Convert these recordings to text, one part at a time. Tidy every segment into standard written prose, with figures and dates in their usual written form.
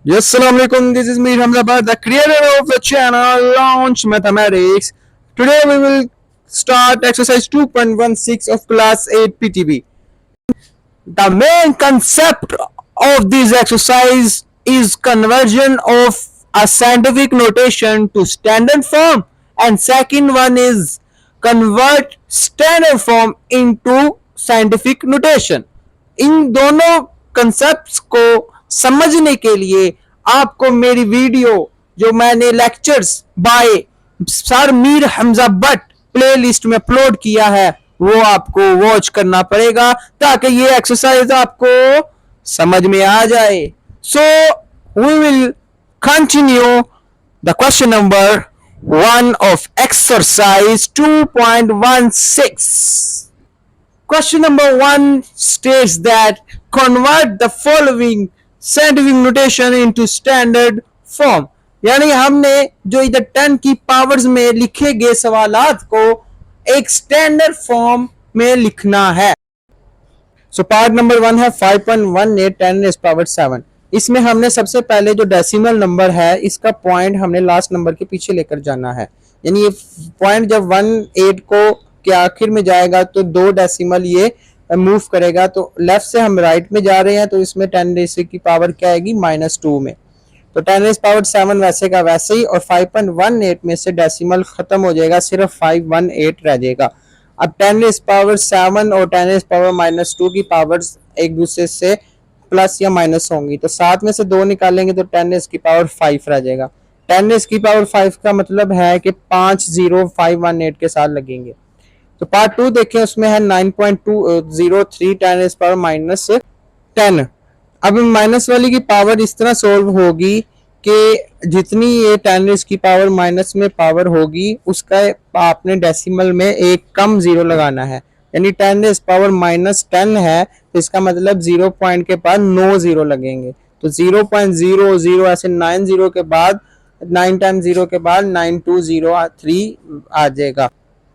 Yes, Assalamu alaikum. This is me, Hamzabad, the creator of the channel Launch Mathematics. Today we will start exercise 2.16 of class 8 PTB. The main concept of this exercise is conversion of a scientific notation to standard form, and second one is convert standard form into scientific notation. इन दोनों concepts को समझने के लिए आपको मेरी video जो मैंने lectures bye sir Mir Hamza Bhatt play list में अपलोड किया है वो आपको वॉच करना पड़ेगा ताकि ये एक्सरसाइज आपको समझ में आ जाए. So we will continue the question number 1 of exercise 2.16. Question number 1 states that convert the following scientific notation into standard form. यानी हमने जो इधर 10 की पावर्स में लिखे गए सवालात को एक स्टैंडर्ड फॉर्म में लिखना है. सो पार्ट नंबर 1 है 5.18 10 raised power 7. इसमें हमने सबसे पहले जो डेसिमल नंबर है इसका पॉइंट हमने लास्ट नंबर के पीछे लेकर जाना है. यानी ये पॉइंट जब 18 को के आखिर में जाएगा तो 2 डेसिमल ये मूव करेगा. तो लेफ्ट से हम राइट में जा रहे हैं तो इसमें 10 रेज़ की पावर क्या आएगी -2 में. तो 10 रेज़ पावर 7 वैसे का वैसे ही, और 5.18 में से डेसिमल खत्म हो जाएगा, सिर्फ 518 रह जाएगा. अब 10 रेज़ पावर 7 और 10 रेज़ पावर -2 की पावर्स एक दूसरे से प्लस या माइनस होंगी, तो 7 में से 2 निकालेंगे तो 10 रेज़ की पावर 5 रह जाएगा. 10 रेज़ की पावर 5 का मतलब है कि 5 0 518 के साथ लगेंगे. तो पार्ट 2 देखें, उसमें है 9.203 10 रेज़ पावर -10. अब माइनस वाली की पावर इस तरह सोल्व होगी कि जितनी ये 10 रेज़ की पावर माइनस में पावर होगी उसका आपने डेसिमल में एक कम जीरो लगाना है. यानी 10 रेज़ पावर -10 है तो इसका मतलब 0 पॉइंट के बाद 9 जीरो लगेंगे. तो 0.00 ऐसे 9 जीरो के बाद 9 टाइम 0 के बाद 9203 आ जाएगा.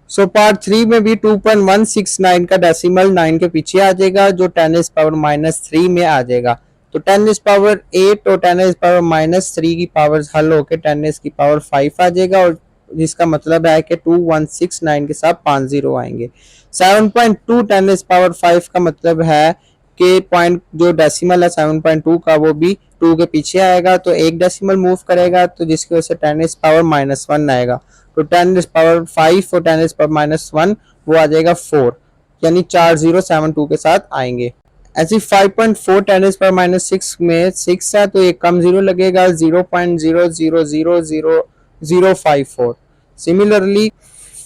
सो पार्ट 3 में भी 2.169 का डेसिमल 9 के पीछे आ जाएगा जो 10 रेज़ पावर -3 में आ जाएगा. तो 10 रेज़ पावर 8 और 10 रेज़ पावर -3 की पावर्स हल होकर 10 रेज़ की पावर 5 आ जाएगा, और जिसका मतलब है कि 2169 के साथ 5 जीरो आएंगे. 7.2 10 रेज़ पावर 5 का मतलब है कि पॉइंट जो डेसिमल है 7.2 का वो भी 2 के पीछे आएगा, तो एक डेसिमल मूव करेगा, तो जिसकी वजह से 10 रेज़ पावर -1 आएगा. तो 10 रेज़ पावर 5 और 10 रेज़ पावर -1 वो आ जाएगा 4, यानी 4072 के साथ आएंगे. ऐसे 5.4 10 रेज़ पावर -6 में 6 है तो एक कम जीरो लगेगा, 0.0000054. सिमिलरली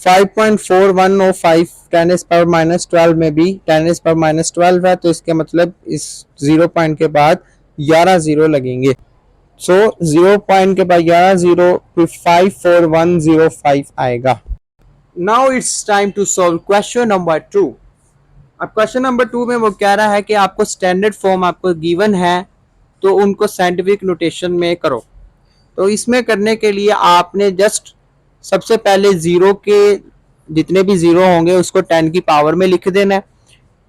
5.4105 10 रेज़ पावर -12 में भी 10 रेज़ पावर -12 है, तो इसके मतलब इस 0 पॉइंट के बाद 11 जीरो लगेंगे. सो 0 पॉइंट के बाद 11 जीरो फिर 54105 आएगा. Now it's time to solve question number 2. अब क्वेश्चन नंबर 2 में वो कह रहा है कि आपको स्टैंडर्ड फॉर्म आपको गिवन है तो उनको साइंटिफिक नोटेशन में करो. तो इसमें करने के लिए आपने जस्ट सबसे पहले जीरो के जितने भी जीरो होंगे उसको 10 की पावर में लिख देना है.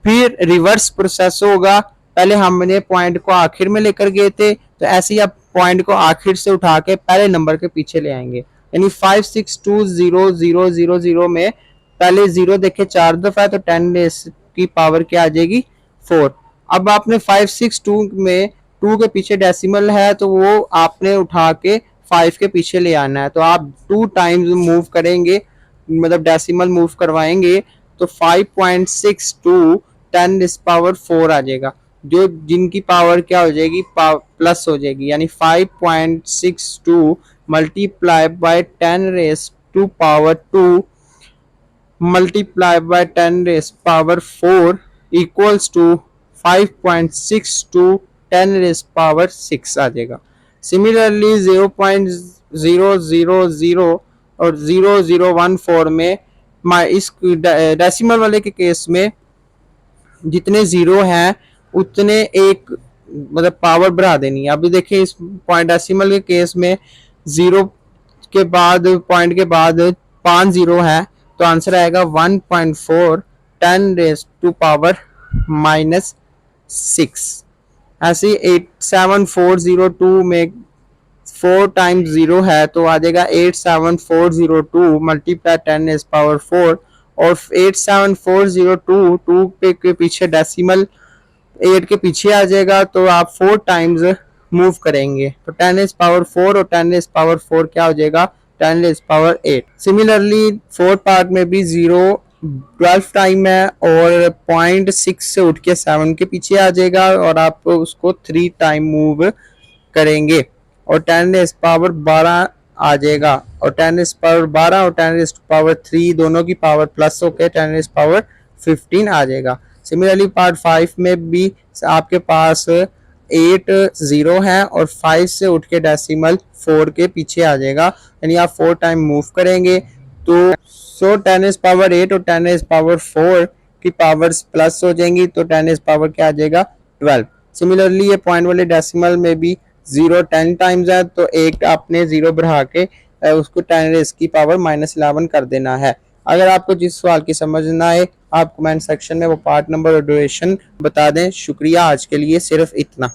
फिर रिवर्स प्रोसेस होगा, पहले हमने पॉइंट को आखिर में लेकर गए थे तो ऐसे ही आप पॉइंट को आखिर से उठा के पहले नंबर के पीछे ले आएंगे. यानी 562000 में पहले जीरो देखे 4 दफा तो 10 की पावर क्या आ जाएगी 4. अब आपने 562 में 2 के पीछे डेसिमल है तो वो आपने उठा के 5 के पीछे ले आना है, तो आप 2 टाइम्स मूव करेंगे, मतलब डेसिमल मूव करवाएंगे, तो 5.62 10 रेज़ पावर 4 आ जाएगा, जो जिनकी पावर क्या हो जाएगी प्लस हो जाएगी. यानी 5.62 multiply by 10 raise to power 2 multiply by 10 raise power 4 equals to 5.62 10 raise power 6 आ जाएगा. सिमिलरली 0.000 और 0014 में इस डेसिमल वाले के केस में जितने जीरो हैं उतने एक मतलब पावर बढ़ा देनी है. अभी देखिए इस पॉइंट डेसिमल के केस में जीरो के बाद पॉइंट के बाद 5 जीरो है तो आंसर आएगा 1.4 10 रेज़ टू पावर -6. ऐसे 87402 में 4 टाइम्स 0 है तो आ जाएगा 87402 मल्टीप्लाई 10⁻⁴ और 87402 2 के पीछे डेसिमल 8 के पीछे आ जाएगा तो आप 4 टाइम्स मूव करेंगे तो 10⁻⁴ और 10⁻⁴ क्या हो जाएगा 10⁻8। सिमिलरली फोर्थ पार्ट में भी 0 12 टाइम है और 0.6 से उठ के 7 के पीछे आ जाएगा और आप उसको 3 टाइम मूव करेंगे और 10⁻12 आ जाएगा और 10⁻12 और 10⁻3 दोनों की पावर प्लस होकर 10⁻15 आ जाएगा। सिमिलरली पार्ट 5 में भी आपके पास 8 0 है और 5 से उठ के डेसिमल 4 के पीछे आ जाएगा यानी आप 4 टाइम मूव करेंगे तो 10⁻8 और 10⁻4 की पावर्स प्लस हो जाएंगी तो 10⁻ क्या आ जाएगा 12। सिमिलरली ये पॉइंट वाले डेसिमल में भी 0 10 टाइम्स है तो एक आपने 0 बढ़ा के उसको 10 की पावर -11 कर देना है। अगर आपको जिस सवाल की समझ ना आए आप कमेंट सेक्शन में वो पार्ट नंबर और ड्यूरेशन बता दें। शुक्रिया, आज के लिए सिर्फ इतना।